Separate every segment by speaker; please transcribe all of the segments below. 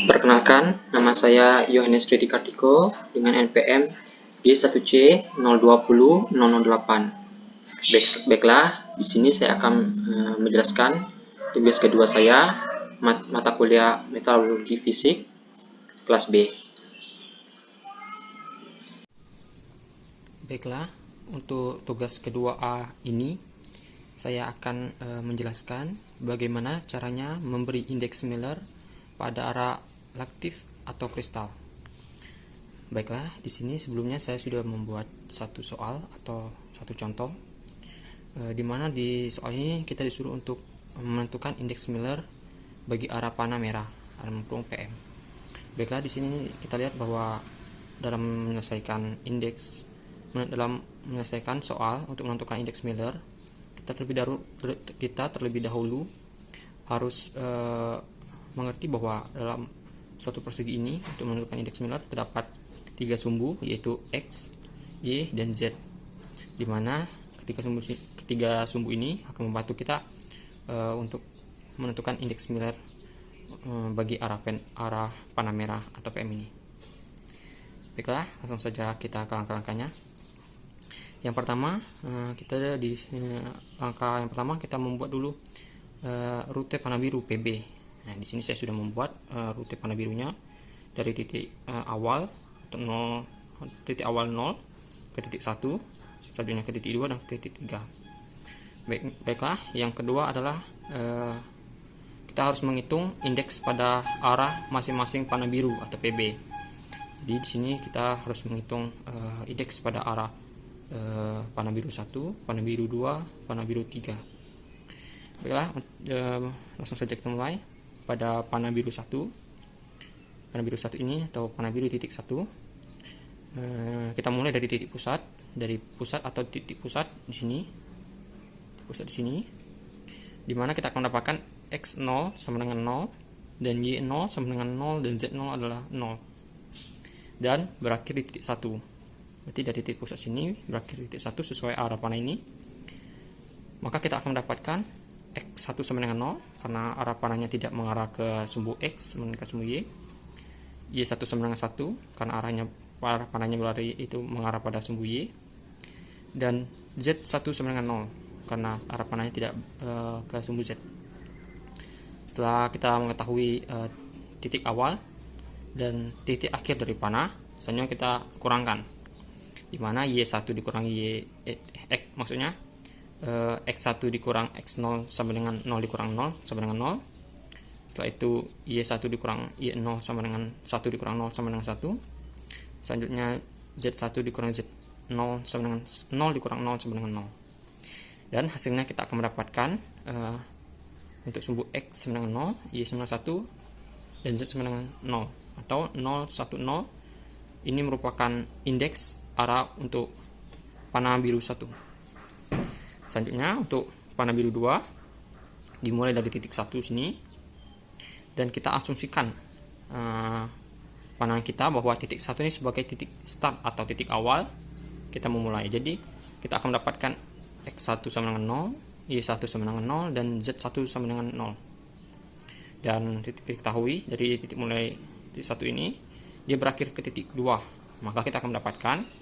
Speaker 1: Perkenalkan, nama saya Yohanes Redi Kartiko dengan NPM G1C020008. Baiklah, di sini saya akan menjelaskan tugas kedua saya, mata kuliah Metalurgi Fisik, kelas B.
Speaker 2: Baiklah, untuk tugas kedua A ini saya akan menjelaskan bagaimana caranya memberi indeks Miller pada arah laktif atau kristal. Baiklah, di sini sebelumnya saya sudah membuat satu soal atau satu contoh di mana di soal ini kita disuruh untuk menentukan indeks Miller bagi arah panah merah dalam PM. Baiklah, di sini kita lihat bahwa dalam menyelesaikan soal untuk menentukan indeks Miller, kita terlebih dahulu harus mengerti bahwa dalam suatu persegi ini untuk menentukan indeks Miller terdapat 3 sumbu, yaitu X, Y, dan Z, di mana ketiga sumbu ini akan membantu kita untuk menentukan indeks Miller bagi arah panah merah atau PM ini. Baiklah, langsung saja kita ke langkah-langkahnya. Yang pertama, langkah yang pertama kita membuat dulu rute panah biru PB. Nah, di sini saya sudah membuat rute panah birunya dari titik awal atau 0 ke titik 1, selanjutnya ke titik 2 dan ke titik 3. Baiklah, yang kedua adalah kita harus menghitung indeks pada arah masing-masing panah biru atau PB. Jadi di sini kita harus menghitung indeks pada arah panah biru 1, panah biru 2, panah biru 3. Baiklah, langsung saja kita mulai. Pada panah biru 1 ini atau panah biru titik 1, kita mulai dari titik pusat, atau titik pusat di sini, di mana kita akan mendapatkan X0 sama dengan 0 dan Y0 sama dengan 0 dan Z0 adalah 0, dan berakhir di titik 1. Berarti dari titik pusat sini berakhir di titik 1 sesuai arah panah ini. Maka kita akan mendapatkan X1 sama dengan 0 karena arah panahnya tidak mengarah ke sumbu X melainkan ke sumbu Y. Y1 sama dengan 1 karena arah panahnya berlari itu mengarah pada sumbu Y. Dan Z1 sama dengan 0 karena arah panahnya tidak ke sumbu Z. Setelah kita mengetahui titik awal dan titik akhir dari panah, selanjutnya kita kurangkan, di mana Y1 dikurangi X1 dikurang X0 sama dengan 0 dikurang 0 sama dengan 0. Setelah itu Y1 dikurang Y0 sama dengan 1 dikurang 0 sama dengan 1. Selanjutnya Z1 dikurang Z0 sama dengan 0 dikurang 0 sama dengan 0. Dan hasilnya kita akan mendapatkan untuk sumbu X sama dengan 0, Y sama dengan 1, dan Z sama dengan 0 atau 0, 1, 0. Ini merupakan indeks arah untuk panah biru 1. Selanjutnya untuk panah biru 2 dimulai dari titik 1 sini, dan kita asumsikan pandangan kita bahwa titik 1 ini sebagai titik start atau titik awal kita memulai. Jadi kita akan mendapatkan X1 sama dengan 0, Y1 sama dengan 0, dan Z1 sama dengan 0. Dan diketahui dari titik mulai titik 1 ini dia berakhir ke titik 2, maka kita akan mendapatkan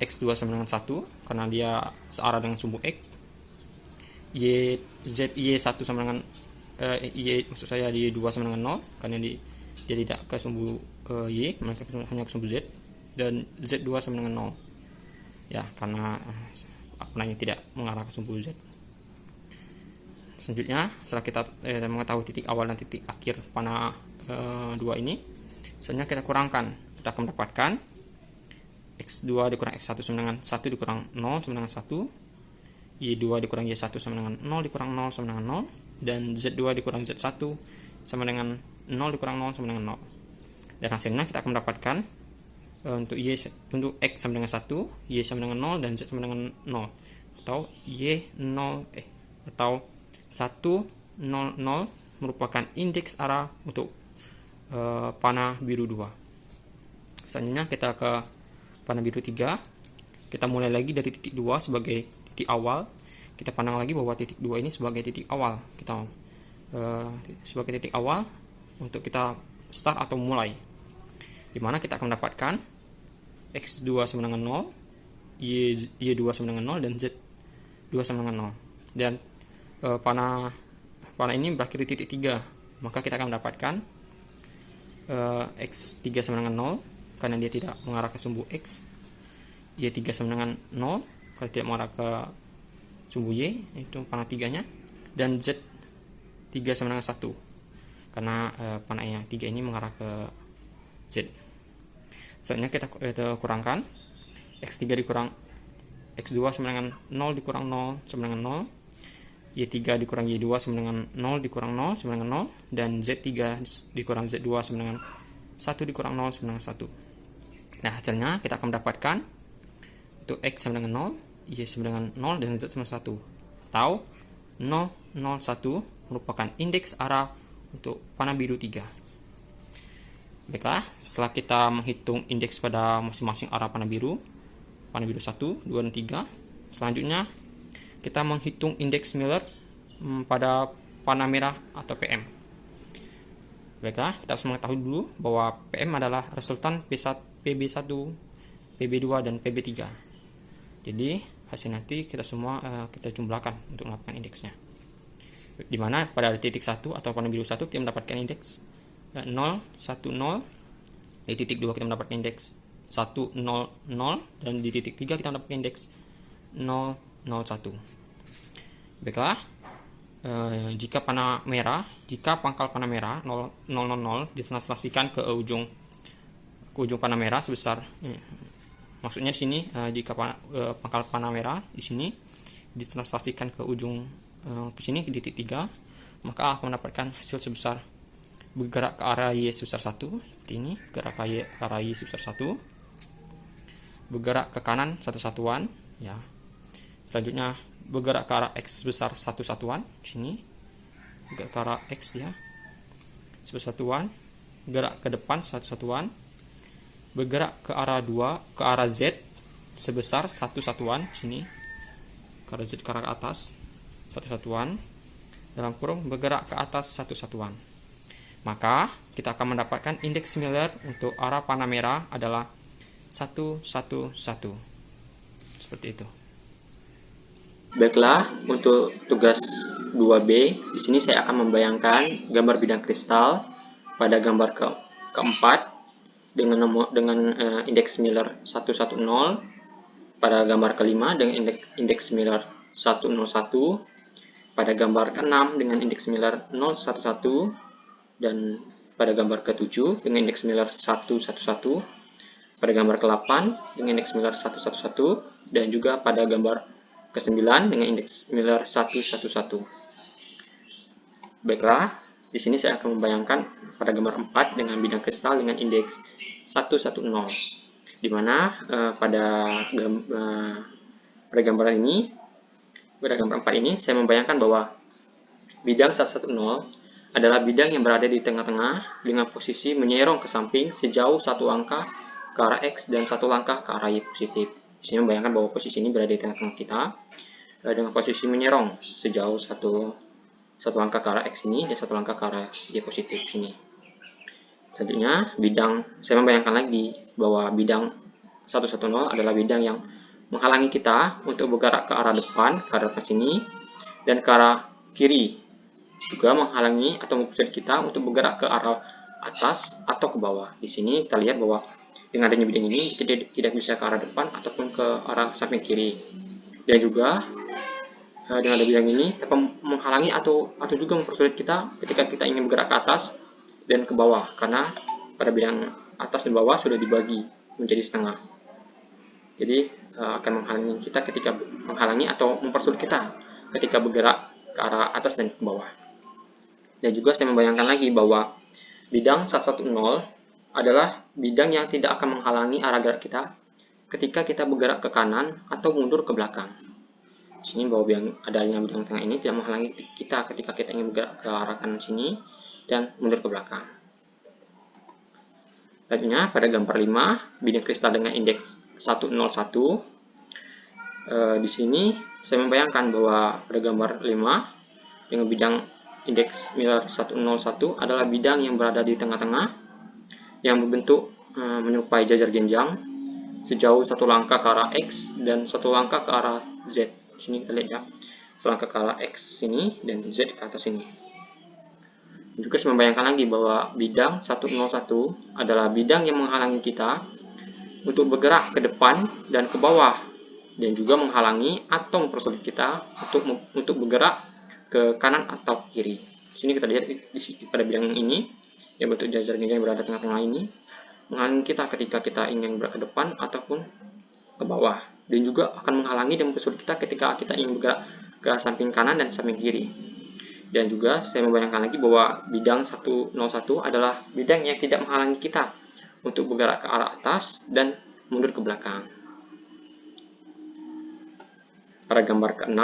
Speaker 2: X2 sama dengan 1 karena dia searah dengan sumbu X. Y1 sama dengan Y2 sama dengan 0 karena dia tidak ke sumbu Y, maka hanya ke sumbu Z. Dan Z2 sama dengan 0 ya karena panahnya tidak mengarah ke sumbu Z. Selanjutnya, setelah kita mengetahui titik awal dan titik akhir panah 2 ini, selanjutnya kita kurangkan, kita akan mendapatkan X2 dikurang X1 sama dengan 1 dikurang 0 sama dengan 1, Y2 dikurang Y1 sama dengan 0 dikurang 0 sama dengan 0, dan Z2 dikurang Z1 sama dengan 0 dikurang 0 sama dengan 0. Dan hasilnya kita akan mendapatkan untuk X sama dengan 1, Y sama dengan 0, dan Z sama dengan 0, atau Y0 atau 1, 0, 0 merupakan indeks arah untuk panah biru 2. Selanjutnya kita ke panah biru 3. Kita mulai lagi dari titik 2 sebagai titik awal. Kita pandang lagi bahwa titik 2 ini sebagai titik awal. Sebagai titik awal untuk kita start atau mulai, dimana kita akan mendapatkan X2 sama dengan 0, Y2 sama dengan 0, dan Z2 sama dengan 0. Dan panah ini berakhir di titik 3, maka kita akan mendapatkan X3 sama dengan 0 karena dia tidak mengarah ke sumbu X, Y3 sama dengan 0 karena tidak mengarah ke sumbu Y, itu panah 3-nya, dan Z3 sama dengan 1 karena panah yang 3 ini mengarah ke Z. Selanjutnya kita kurangkan X3 dikurang X2 sama dengan 0 dikurang 0 sama dengan 0, Y3 dikurang Y2 sama dengan 0 dikurang 0 sama dengan 0, dan Z3 dikurang Z2 sama dengan 1 dikurang 0 sama dengan 1. Nah, hasilnya kita akan mendapatkan itu X sama dengan 0, Y sama dengan 0, dan Z sama 1, atau 0, 0, 1 merupakan indeks arah untuk panah biru 3. Baiklah, setelah kita menghitung indeks pada masing-masing arah panah biru 1, 2, dan 3, selanjutnya kita menghitung indeks Miller pada panah merah atau PM. Baiklah, kita harus mengetahui dulu bahwa PM adalah resultan PB1, PB2, dan PB3. Jadi, hasil nanti kita semua kita jumlahkan untuk mendapatkan indeksnya. Dimana pada titik 1 atau panah biru 1 kita mendapatkan indeks 0, 1, 0. Di titik 2 kita mendapatkan indeks 1, 0, 0. Dan di titik 3 kita mendapatkan indeks 0, 0, 1. Baiklah, jika pangkal panah merah 0, 0, 0 ditranslasikan ke ujung panah merah sebesar, maksudnya di sini jika pangkal panah merah di sini ditranslasikan ke ujung ke sini di titik 3, maka akan mendapatkan hasil sebesar bergerak ke arah Y sebesar 1 seperti ini, bergerak ke arah Y sebesar 1, bergerak ke kanan 1 satuan ya. Selanjutnya bergerak ke arah X sebesar 1 satuan sini, bergerak ke arah X ya sebesar satuan, bergerak ke depan 1 satuan, bergerak ke arah Z sebesar 1 satuan sini, ke arah Z ke arah atas 1 satuan, dalam kurung bergerak ke atas 1 satuan. Maka kita akan mendapatkan indeks Miller untuk arah panah merah adalah 1, 1, 1. Seperti itu.
Speaker 1: Baiklah, untuk tugas 2B, di sini saya akan membayangkan gambar bidang kristal pada gambar keempat dengan indeks Miller 110, pada gambar kelima dengan indeks Miller 101, pada gambar ke-6 dengan indeks Miller 011, dan pada gambar ke-7 dengan indeks Miller 111, pada gambar ke-8 dengan indeks Miller 111, dan juga pada gambar ke-9 dengan indeks Miller 111. Baiklah, di sini saya akan membayangkan pada gambar 4 dengan bidang kristal dengan indeks 110, di mana pada gambar ini, pada gambar 4 ini saya membayangkan bahwa bidang 110 adalah bidang yang berada di tengah-tengah dengan posisi menyerong ke samping sejauh 1 langkah ke arah X dan 1 langkah ke arah Y positif. Di sini membayangkan bahwa posisi ini berada di tengah-tengah kita dengan posisi menyerong sejauh 1 langkah ke arah X ini dan 1 langkah ke arah Y positif ini. Selanjutnya, saya membayangkan lagi bahwa bidang 110 adalah bidang yang menghalangi kita untuk bergerak ke arah depan, ke arah depan sini, dan ke arah kiri, juga menghalangi atau mempersulit kita untuk bergerak ke arah atas atau ke bawah. Di sini kita lihat bahwa dengan adanya bidang ini tidak bisa ke arah depan ataupun ke arah samping kiri. Dan juga dengan ada bidang ini dapat menghalangi atau juga mempersulit kita ketika kita ingin bergerak ke atas dan ke bawah, karena pada bidang atas dan bawah sudah dibagi menjadi setengah. Jadi akan menghalangi kita atau mempersulit kita ketika bergerak ke arah atas dan ke bawah. Dan juga saya membayangkan lagi bahwa bidang 110 adalah bidang yang tidak akan menghalangi arah gerak kita ketika kita bergerak ke kanan atau mundur ke belakang. Di sini bahwa adanya bidang tengah ini tidak menghalangi kita ketika kita ingin bergerak ke arah kanan sini dan mundur ke belakang. Selanjutnya pada gambar 5, bidang kristal dengan indeks 101. Di sini saya membayangkan bahwa pada gambar 5 dengan bidang indeks Miller 101 adalah bidang yang berada di tengah-tengah yang berbentuk menyerupai jajar genjang sejauh 1 langkah ke arah X dan 1 langkah ke arah Z. Sini kita lihat ya, 1 langkah ke arah X sini dan Z ke atas sini. Juga saya membayangkan lagi bahwa bidang 101 adalah bidang yang menghalangi kita untuk bergerak ke depan dan ke bawah, dan juga menghalangi atau mempersulit kita untuk bergerak ke kanan atau kiri. Sini kita lihat pada bidang ini yang bentuk jajar genjang yang berada tengah-tengah ini menghalangi kita ketika kita ingin bergerak ke depan ataupun ke bawah, dan juga akan menghalangi dan mempersulit kita ketika kita ingin bergerak ke samping kanan dan samping kiri. Dan juga saya membayangkan lagi bahwa bidang 101 adalah bidang yang tidak menghalangi kita untuk bergerak ke arah atas dan mundur ke belakang. Pada gambar ke-6,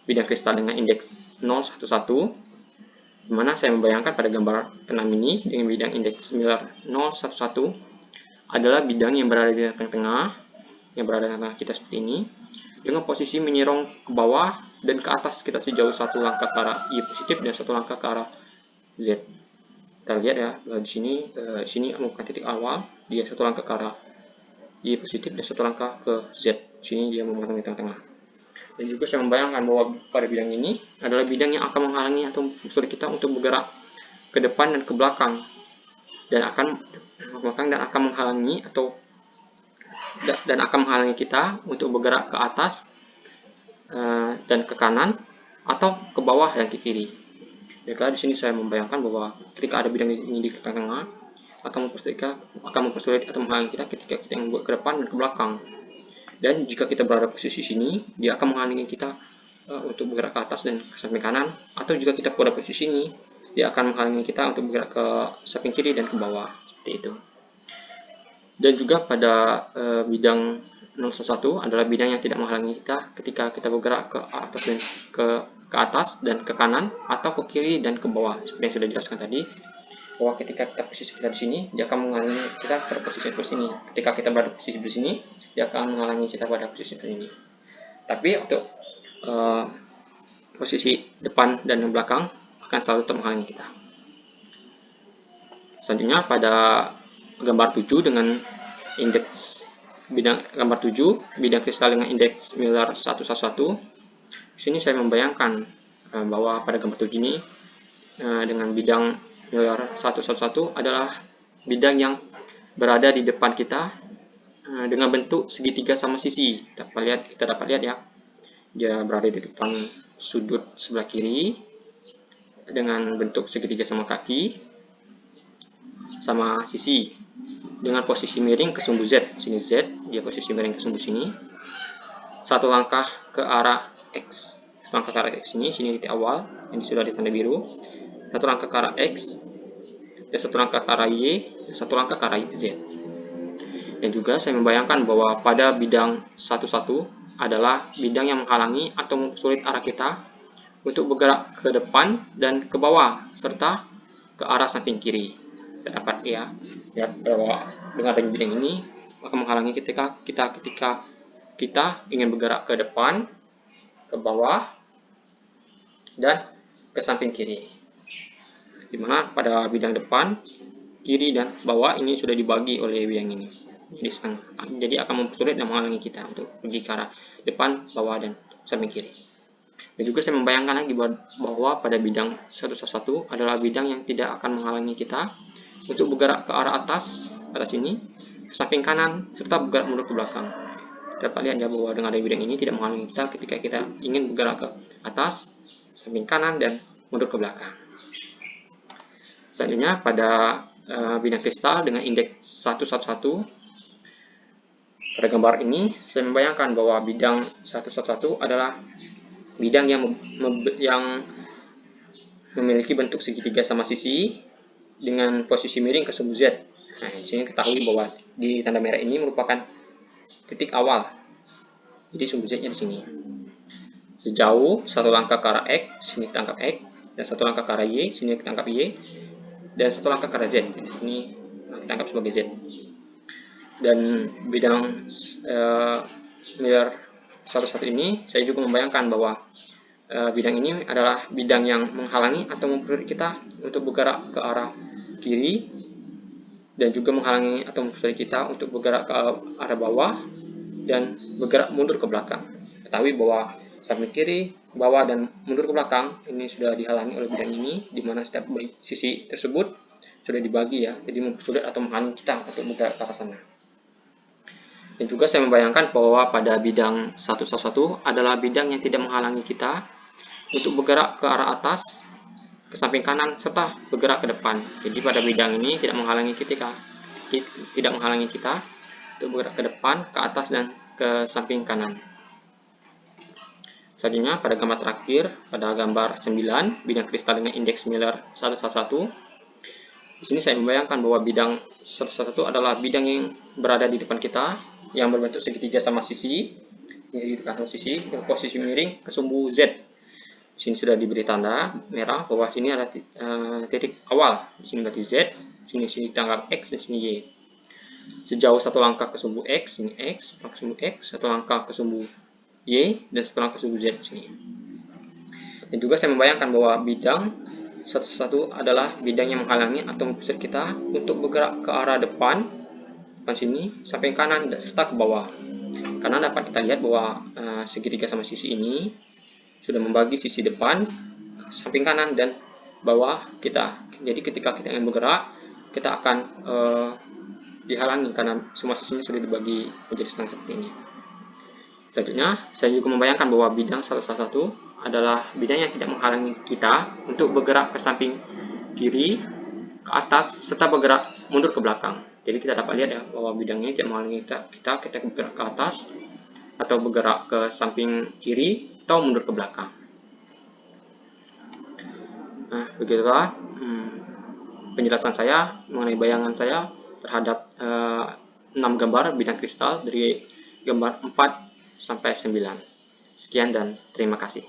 Speaker 1: bidang kristal dengan indeks 011, di mana saya membayangkan pada gambar ke-6 ini dengan bidang indeks similar 011 adalah bidang yang berada di tengah-tengah, yang berada di tengah kita seperti ini, dengan posisi menyerong ke bawah dan ke atas kita sejauh 1 langkah ke arah Y positif dan 1 langkah ke arah Z. Kita lihat ya, di sini merupakan titik awal, dia 1 langkah ke arah Y positif dan 1 langkah ke Z. Sini dia memotong di tengah-tengah. Dan juga saya membayangkan bahwa pada bidang ini adalah bidang yang akan menghalangi atau mempersulit kita untuk bergerak ke depan dan ke belakang, dan akan menghalangi kita untuk bergerak ke atas dan ke kanan atau ke bawah dan ke kiri. Jadi di sini saya membayangkan bahwa ketika ada bidang ini di tengah-tengah akan mempersulit atau menghalangi kita ketika kita ingin ke depan dan ke belakang. Dan jika kita berada posisi sini, dia akan menghalangi kita untuk bergerak ke atas dan ke samping kanan, atau jika kita pada posisi ini, dia akan menghalangi kita untuk bergerak ke samping kiri dan ke bawah, seperti itu. Dan juga pada bidang 011 adalah bidang yang tidak menghalangi kita ketika kita bergerak ke atas dan ke kanan atau ke kiri dan ke bawah, seperti yang sudah dijelaskan tadi, bahwa ketika kita posisi kita di sini, dia akan menghalangi kita pada posisi seperti ini. Ketika kita berada posisi di sini, dia akan menghalangi kita pada posisi seperti ini. Tapi untuk posisi depan dan belakang akan selalu menghalangi kita. Selanjutnya pada gambar 7 dengan indeks gambar 7 bidang kristal dengan indeks similar 111. Di sini saya membayangkan bahwa pada gambar 7 ini dengan bidang similar 111 adalah bidang yang berada di depan kita dengan bentuk segitiga sama sisi. Kita dapat lihat ya, dia berada di depan sudut sebelah kiri dengan bentuk segitiga sama kaki sama sisi, dengan posisi miring ke sumbu Z. Sini Z, dia posisi miring ke sumbu sini. 1 langkah ke arah X. 1 langkah ke arah X sini titik awal yang sudah ditanda biru. 1 langkah ke arah X, dan 1 langkah ke arah Y, dan 1 langkah ke arah Z. Dan juga saya membayangkan bahwa pada bidang 11 adalah bidang yang menghalangi atau mempersulit arah kita untuk bergerak ke depan dan ke bawah, serta ke arah samping kiri. Kita dapat ya bahwa dengan adanya bidang ini akan menghalangi ketika kita ingin bergerak ke depan, ke bawah, dan ke samping kiri. Dimana pada bidang depan, kiri, dan bawah ini sudah dibagi oleh bidang ini jadi setengah. Jadi akan mempersulit dan menghalangi kita untuk pergi ke arah depan, bawah, dan samping kiri. Dan juga saya membayangkan lagi bahwa pada bidang 111 adalah bidang yang tidak akan menghalangi kita untuk bergerak ke arah atas ini, ke samping kanan, serta bergerak mundur ke belakang. Dapat lihat ya bahwa dengan adanya bidang ini tidak menghalangi kita ketika kita ingin bergerak ke atas, samping kanan, dan mundur ke belakang. Selanjutnya pada bidang kristal dengan indeks 111, pada gambar ini saya membayangkan bahwa bidang 111 adalah bidang yang memiliki bentuk segitiga sama sisi dengan posisi miring ke sumbu Z. Nah, di sini ketahui bahwa di tanda merah ini merupakan titik awal. Jadi sumbu Z-nya di sini. Sejauh 1 langkah ke arah X, sini kita tangkap X, dan 1 langkah ke arah Y, sini kita tangkap Y, dan 1 langkah ke arah Z, ini kita anggap sebagai Z. Dan bidang similar 11 ini saya juga membayangkan bahwa bidang ini adalah bidang yang menghalangi atau mempersulit kita untuk bergerak ke arah kiri dan juga menghalangi atom pusat kita untuk bergerak ke arah bawah dan bergerak mundur ke belakang. Ketahui bahwa samping kiri, bawah, dan mundur ke belakang ini sudah dihalangi oleh bidang ini, di mana setiap sisi tersebut sudah dibagi ya, jadi mempersulit atau menghalangi kita untuk bergerak ke arah sana. Dan juga saya membayangkan bahwa pada bidang 111 adalah bidang yang tidak menghalangi kita untuk bergerak ke arah atas, ke samping kanan, serta bergerak ke depan. Jadi pada bidang ini tidak menghalangi kita untuk bergerak ke depan, ke atas, dan ke samping kanan. Selanjutnya pada gambar terakhir, pada gambar 9, bidang kristal dengan indeks Miller 111. Di sini saya membayangkan bahwa bidang 111 adalah bidang yang berada di depan kita, yang berbentuk segitiga sama sisi, dengan posisi miring ke sumbu Z. Di sini sudah diberi tanda merah bahwa sini ada titik awal. Di sini berarti Z, sini tanggal X, dan sini Y. Sejauh satu langkah ke sumbu X, sini X, ke sumbu X, satu langkah ke sumbu Y, dan satu langkah ke sumbu Z di sini. Dan juga saya membayangkan bahwa bidang 111 adalah bidang yang menghalangi atau mempersulit kita untuk bergerak ke arah depan sini, samping kanan, dan serta ke bawah. Karena dapat kita lihat bahwa segitiga sama sisi ini sudah membagi sisi depan, samping kanan, dan bawah kita. Jadi ketika kita ingin bergerak, kita akan dihalangi karena semua sisinya sudah dibagi menjadi setengah seperti ini. Selanjutnya, saya juga membayangkan bahwa bidang 111 adalah bidang yang tidak menghalangi kita untuk bergerak ke samping kiri, ke atas, serta bergerak mundur ke belakang. Jadi kita dapat lihat ya bahwa bidang ini tidak menghalangi kita bergerak ke atas atau bergerak ke samping kiri atau mundur ke belakang. Nah, begitulah penjelasan saya mengenai bayangan saya terhadap 6 gambar bidang kristal dari gambar 4 sampai 9. Sekian dan terima kasih.